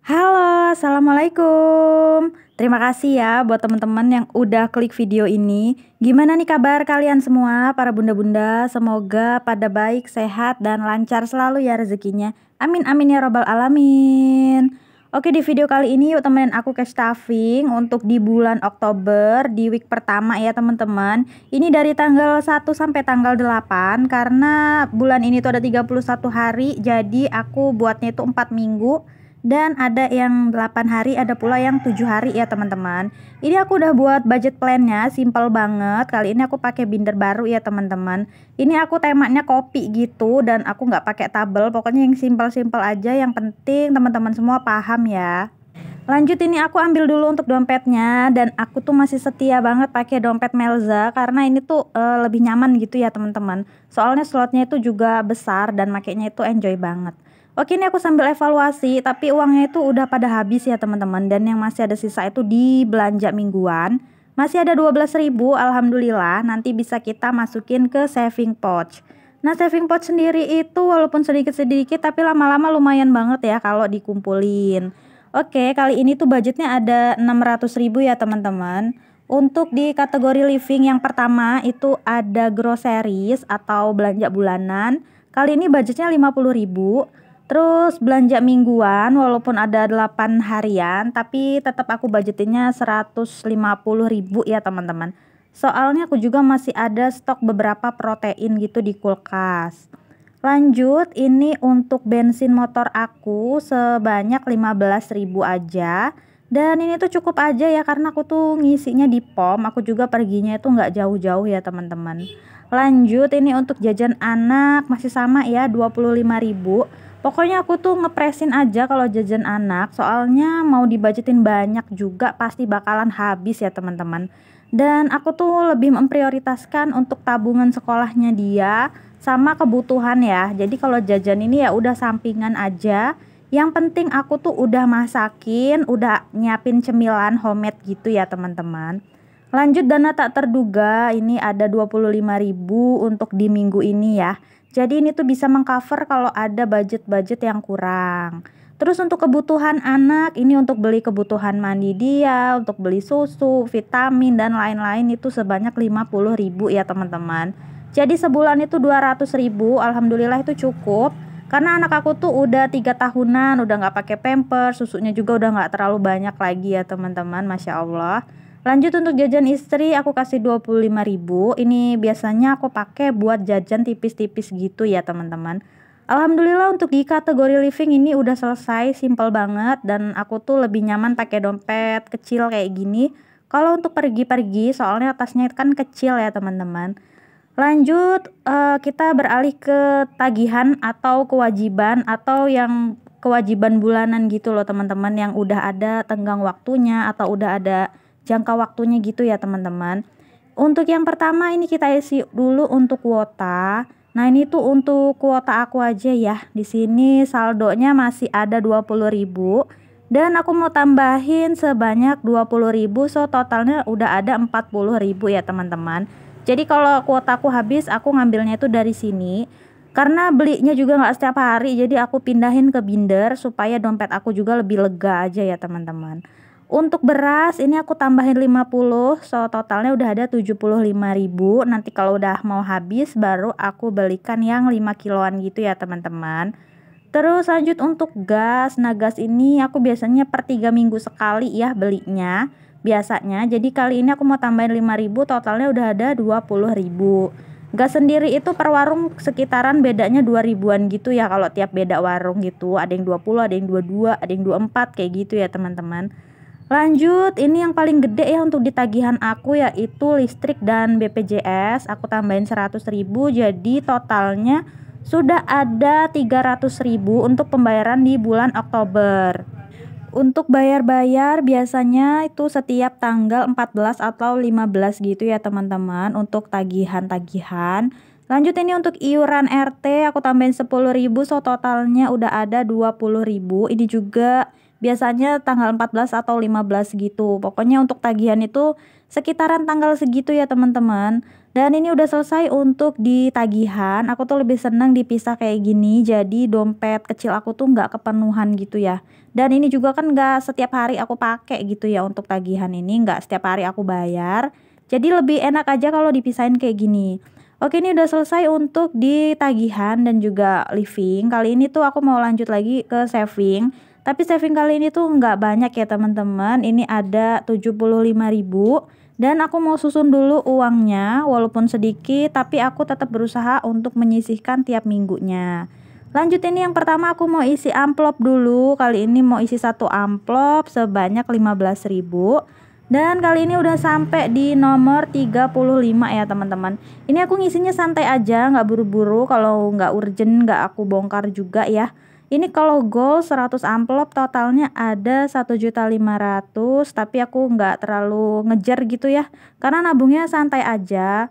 Halo, assalamualaikum. Terima kasih ya buat teman-teman yang udah klik video ini. Gimana nih kabar kalian semua, para bunda-bunda? Semoga pada baik, sehat, dan lancar selalu ya rezekinya. Amin amin ya robbal alamin. Oke, di video kali ini yuk temenin aku cash stuffing untuk di bulan Oktober di week pertama ya teman-teman. Ini dari tanggal 1 sampai tanggal 8 karena bulan ini tuh ada 31 hari, jadi aku buatnya itu 4 minggu. Dan ada yang 8 hari, ada pula yang 7 hari ya teman-teman. Ini aku udah buat budget plannya, simple banget. Kali ini aku pakai binder baru ya teman-teman. Ini aku temanya kopi gitu dan aku nggak pakai tabel. Pokoknya yang simple-simple aja, yang penting teman-teman semua paham ya. Lanjut, ini aku ambil dulu untuk dompetnya, dan aku tuh masih setia banget pakai dompet Melza karena ini tuh lebih nyaman gitu ya teman-teman. Soalnya slotnya itu juga besar dan makainya itu enjoy banget. Oke, ini aku sambil evaluasi, tapi uangnya itu udah pada habis ya teman-teman, dan yang masih ada sisa itu di belanja mingguan. Masih ada 12.000, alhamdulillah, nanti bisa kita masukin ke saving pouch. Nah, saving pouch sendiri itu walaupun sedikit-sedikit tapi lama-lama lumayan banget ya kalau dikumpulin. Oke, kali ini tuh budgetnya ada 600.000 ya teman-teman. Untuk di kategori living yang pertama itu ada groceries atau belanja bulanan. Kali ini budgetnya 50.000. Terus belanja mingguan walaupun ada 8 harian tapi tetap aku budgetinnya 150.000 ya teman-teman. Soalnya aku juga masih ada stok beberapa protein gitu di kulkas. Lanjut, ini untuk bensin motor aku sebanyak 15.000 aja. Dan ini tuh cukup aja ya karena aku tuh ngisinya di pom. Aku juga perginya itu nggak jauh-jauh ya teman-teman. Lanjut, ini untuk jajan anak masih sama ya, 25.000. Pokoknya aku tuh ngepresin aja kalau jajan anak. Soalnya mau dibudgetin banyak juga pasti bakalan habis ya teman-teman. Dan aku tuh lebih memprioritaskan untuk tabungan sekolahnya dia sama kebutuhan ya. Jadi kalau jajan ini ya udah sampingan aja. Yang penting aku tuh udah masakin, udah nyiapin cemilan homemade gitu ya teman-teman. Lanjut, dana tak terduga ini ada 25.000 untuk di minggu ini ya. Jadi ini tuh bisa mengcover kalau ada budget-budget yang kurang. Terus untuk kebutuhan anak, ini untuk beli kebutuhan mandi dia, untuk beli susu, vitamin, dan lain-lain itu sebanyak 50.000 ya teman-teman. Jadi sebulan itu 200.000, alhamdulillah itu cukup. Karena anak aku tuh udah 3 tahunan, udah nggak pakai pamper, susunya juga udah nggak terlalu banyak lagi ya teman-teman, Masya Allah. Lanjut, untuk jajan istri aku kasih 25.000. Ini biasanya aku pakai buat jajan tipis-tipis gitu ya teman-teman. Alhamdulillah untuk di kategori living ini udah selesai, simple banget, dan aku tuh lebih nyaman pakai dompet kecil kayak gini. Kalau untuk pergi-pergi soalnya tasnya kan kecil ya teman-teman. Lanjut, kita beralih ke tagihan atau kewajiban atau yang kewajiban bulanan gitu loh teman-teman, yang udah ada tenggang waktunya atau udah ada jangka waktunya gitu ya teman-teman. Untuk yang pertama ini kita isi dulu untuk kuota. Nah, ini tuh untuk kuota aku aja ya. Di sini saldonya masih ada 20.000 dan aku mau tambahin sebanyak 20.000, so totalnya udah ada 40.000 ya teman-teman. Jadi kalau kuotaku habis aku ngambilnya itu dari sini. Karena belinya juga nggak setiap hari, jadi aku pindahin ke binder supaya dompet aku juga lebih lega aja ya teman-teman. Untuk beras ini aku tambahin 50, so totalnya udah ada 75.000. Nanti kalau udah mau habis baru aku belikan yang 5 kiloan gitu ya teman-teman. Terus lanjut untuk gas. Nah, gas ini aku biasanya per 3 minggu sekali ya belinya biasanya. Jadi kali ini aku mau tambahin 5.000, totalnya udah ada 20.000. Gas sendiri itu per warung sekitaran bedanya 2.000-an gitu ya kalau tiap beda warung gitu. Ada yang 20, ada yang 22, ada yang 24 kayak gitu ya teman-teman. Lanjut, ini yang paling gede ya untuk di tagihan aku yaitu listrik dan BPJS. Aku tambahin 100.000, jadi totalnya sudah ada 300.000 untuk pembayaran di bulan Oktober. Untuk bayar-bayar biasanya itu setiap tanggal 14 atau 15 gitu ya teman-teman untuk tagihan-tagihan. Lanjut, ini untuk iuran RT aku tambahin 10.000, so totalnya udah ada 20.000. Ini juga biasanya tanggal 14 atau 15 gitu. Pokoknya untuk tagihan itu sekitaran tanggal segitu ya teman-teman. Dan ini udah selesai untuk di tagihan. Aku tuh lebih seneng dipisah kayak gini, jadi dompet kecil aku tuh nggak kepenuhan gitu ya. Dan ini juga kan nggak setiap hari aku pakai gitu ya, untuk tagihan ini nggak setiap hari aku bayar. Jadi lebih enak aja kalau dipisahin kayak gini. Oke, ini udah selesai untuk di tagihan dan juga living. Kali ini tuh aku mau lanjut lagi ke saving. Tapi saving kali ini tuh nggak banyak ya teman-teman. Ini ada 75.000. Dan aku mau susun dulu uangnya, walaupun sedikit tapi aku tetap berusaha untuk menyisihkan tiap minggunya. Lanjut, ini yang pertama aku mau isi amplop dulu. Kali ini mau isi satu amplop sebanyak 15.000. Dan kali ini udah sampai di nomor 35 ya teman-teman. Ini aku ngisinya santai aja, nggak buru-buru. Kalau nggak urgent nggak aku bongkar juga ya. Ini kalau goal 100 amplop totalnya ada 1.500.000, tapi aku nggak terlalu ngejar gitu ya, karena nabungnya santai aja.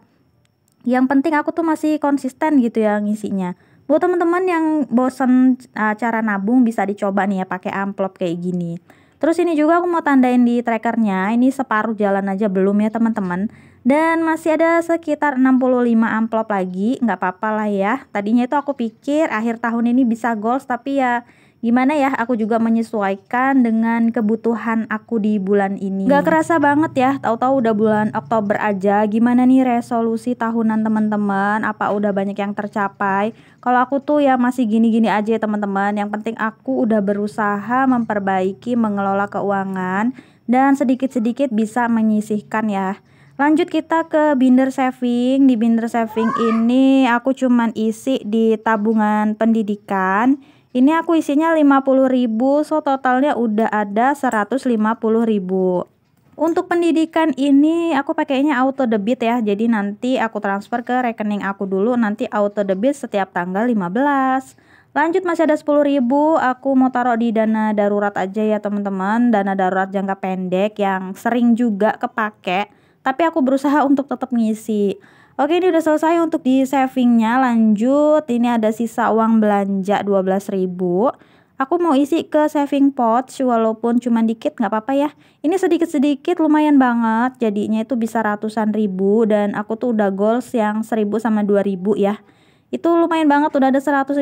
Yang penting aku tuh masih konsisten gitu ya ngisinya. Buat teman-teman yang bosen cara nabung, bisa dicoba nih ya pakai amplop kayak gini. Terus ini juga aku mau tandain di trackernya, ini separuh jalan aja belum ya teman-teman. Dan masih ada sekitar 65 amplop lagi, nggak apa-apa lah ya. Tadinya itu aku pikir akhir tahun ini bisa goals, tapi ya gimana ya, aku juga menyesuaikan dengan kebutuhan aku di bulan ini. Nggak kerasa banget ya, tahu-tahu udah bulan Oktober aja. Gimana nih resolusi tahunan teman-teman? Apa udah banyak yang tercapai? Kalau aku tuh ya masih gini-gini aja ya teman-teman. Yang penting aku udah berusaha memperbaiki mengelola keuangan dan sedikit-sedikit bisa menyisihkan ya. Lanjut kita ke binder saving. Di binder saving ini aku cuman isi di tabungan pendidikan. Ini aku isinya 50.000, so totalnya udah ada 150.000. Untuk pendidikan ini aku pakainya auto debit ya. Jadi nanti aku transfer ke rekening aku dulu, nanti auto debit setiap tanggal 15. Lanjut, masih ada 10.000, aku mau taruh di dana darurat aja ya teman-teman. Dana darurat jangka pendek yang sering juga kepake, tapi aku berusaha untuk tetap ngisi. Oke, ini udah selesai untuk di savingnya. Lanjut, ini ada sisa uang belanja 12.000. Aku mau isi ke saving pouch, walaupun cuma dikit nggak apa-apa ya. Ini sedikit-sedikit lumayan banget, jadinya itu bisa ratusan ribu. Dan aku tuh udah goals yang 1.000 sama 2.000 ya. Itu lumayan banget, udah ada 150.000.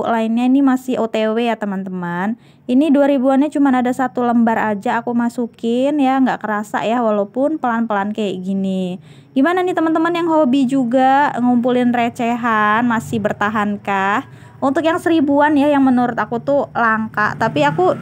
Lainnya ini masih OTW ya teman-teman. Ini 2.000-annya cuma ada satu lembar aja aku masukin ya, nggak kerasa ya walaupun pelan-pelan kayak gini. Gimana nih teman-teman yang hobi juga ngumpulin recehan, masih bertahankah? Untuk yang 1.000-an ya, yang menurut aku tuh langka, tapi aku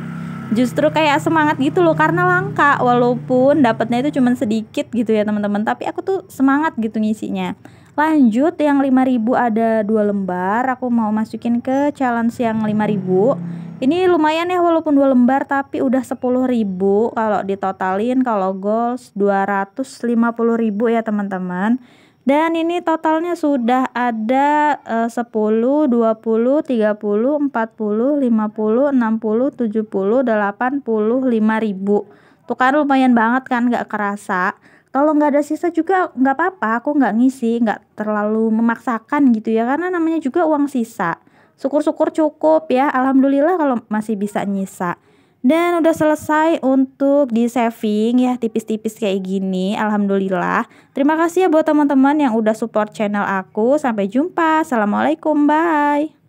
justru kayak semangat gitu loh karena langka, walaupun dapatnya itu cuma sedikit gitu ya teman-teman, tapi aku tuh semangat gitu ngisinya. Lanjut, yang 5.000 ada 2 lembar, aku mau masukin ke challenge yang 5.000. Ini lumayan ya walaupun 2 lembar, tapi udah 10.000 kalau ditotalin. Kalau goals 250.000 ya teman-teman. Dan ini totalnya sudah ada 10, 20, 30, 40, 50, 60, 70, 85.000. Tuh kan lumayan banget kan, nggak kerasa. Kalau nggak ada sisa juga nggak apa-apa, aku nggak ngisi, nggak terlalu memaksakan gitu ya, karena namanya juga uang sisa. Syukur-syukur cukup ya, alhamdulillah kalau masih bisa nyisa. Dan udah selesai untuk di saving ya, tipis-tipis kayak gini, alhamdulillah. Terima kasih ya buat teman-teman yang udah support channel aku. Sampai jumpa, assalamualaikum, bye.